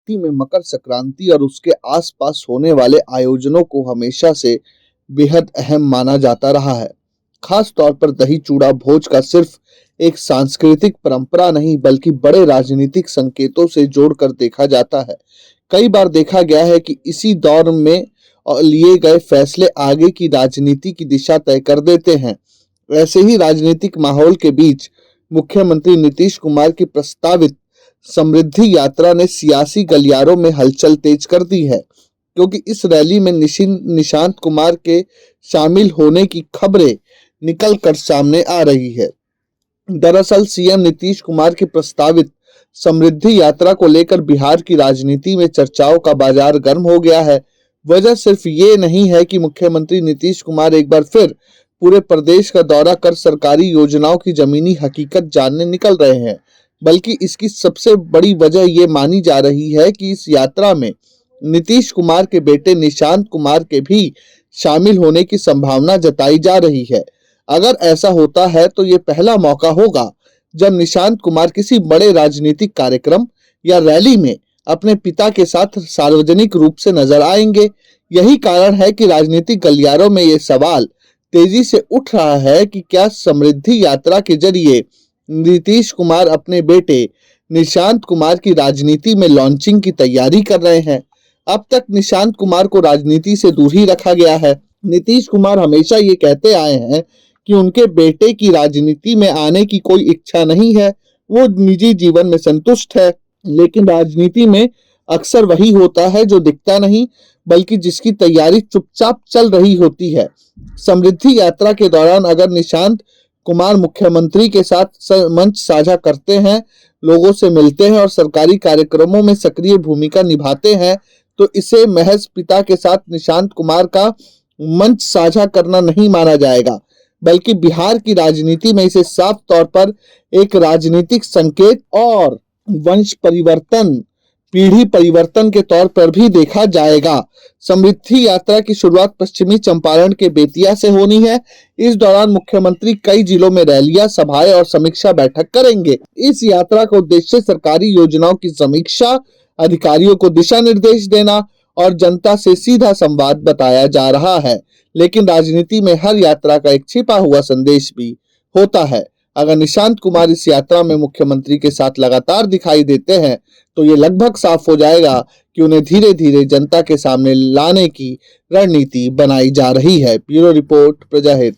राजनीति में मकर संक्रांति और उसके आसपास होने वाले आयोजनों को हमेशा से बेहद अहम माना जाता रहा है। खास तौर पर दही चूड़ा भोज का सिर्फ एक सांस्कृतिक परंपरा नहीं बल्कि बड़े राजनीतिक संकेतों से जोड़कर देखा जाता है। कई बार देखा गया है कि इसी दौर में लिए गए फैसले आगे की राजनीति की दिशा तय कर देते हैं। ऐसे ही राजनीतिक माहौल के बीच मुख्यमंत्री नीतीश कुमार की प्रस्तावित समृद्धि यात्रा ने सियासी गलियारों में हलचल तेज कर दी है, क्योंकि इस रैली में निशांत कुमार के शामिल होने की खबरें निकल कर सामने आ रही है। दरअसल सीएम नीतीश कुमार की प्रस्तावित समृद्धि यात्रा को लेकर बिहार की राजनीति में चर्चाओं का बाजार गर्म हो गया है। वजह सिर्फ ये नहीं है कि मुख्यमंत्री नीतीश कुमार एक बार फिर पूरे प्रदेश का दौरा कर सरकारी योजनाओं की जमीनी हकीकत जानने निकल रहे हैं, बल्कि इसकी सबसे बड़ी वजह ये मानी जा रही है कि इस यात्रा में नीतीश कुमार के बेटे निशांत कुमार के भी शामिल होने की संभावना जताई जा रही है। अगर ऐसा होता है तो ये पहला मौका होगा जब निशांत कुमार किसी बड़े राजनीतिक कार्यक्रम या रैली में अपने पिता के साथ सार्वजनिक रूप से नजर आएंगे। यही कारण है कि राजनीतिक गलियारों में ये सवाल तेजी से उठ रहा है कि क्या समृद्धि यात्रा के जरिए नीतीश कुमार अपने बेटे निशांत कुमार की राजनीति में लॉन्चिंग की तैयारी कर रहे हैं। अब तक निशांत कुमार को राजनीति से दूर ही रखा गया है। नीतीश कुमार हमेशा ये कहते आए हैं कि उनके बेटे की राजनीति में आने की कोई इच्छा नहीं है, वो निजी जीवन में संतुष्ट है। लेकिन राजनीति में अक्सर वही होता है जो दिखता नहीं बल्कि जिसकी तैयारी चुपचाप चल रही होती है। समृद्धि यात्रा के दौरान अगर निशांत कुमार मुख्यमंत्री के साथ मंच साझा करते हैं, लोगों से मिलते हैं और सरकारी कार्यक्रमों में सक्रिय भूमिका निभाते हैं, तो इसे महज पिता के साथ निशांत कुमार का मंच साझा करना नहीं माना जाएगा, बल्कि बिहार की राजनीति में इसे साफ तौर पर एक राजनीतिक संकेत और वंश परिवर्तन, पीढ़ी परिवर्तन के तौर पर भी देखा जाएगा। समृद्धि यात्रा की शुरुआत पश्चिमी चंपारण के बेतिया से होनी है। इस दौरान मुख्यमंत्री कई जिलों में रैलियां, सभाएं और समीक्षा बैठक करेंगे। इस यात्रा का उद्देश्य सरकारी योजनाओं की समीक्षा, अधिकारियों को दिशा निर्देश देना और जनता से सीधा संवाद बताया जा रहा है। लेकिन राजनीति में हर यात्रा का एक छिपा हुआ संदेश भी होता है। अगर निशांत कुमार इस यात्रा में मुख्यमंत्री के साथ लगातार दिखाई देते हैं तो ये लगभग साफ हो जाएगा कि उन्हें धीरे धीरे जनता के सामने लाने की रणनीति बनाई जा रही है। Bureau report, प्रजाहित।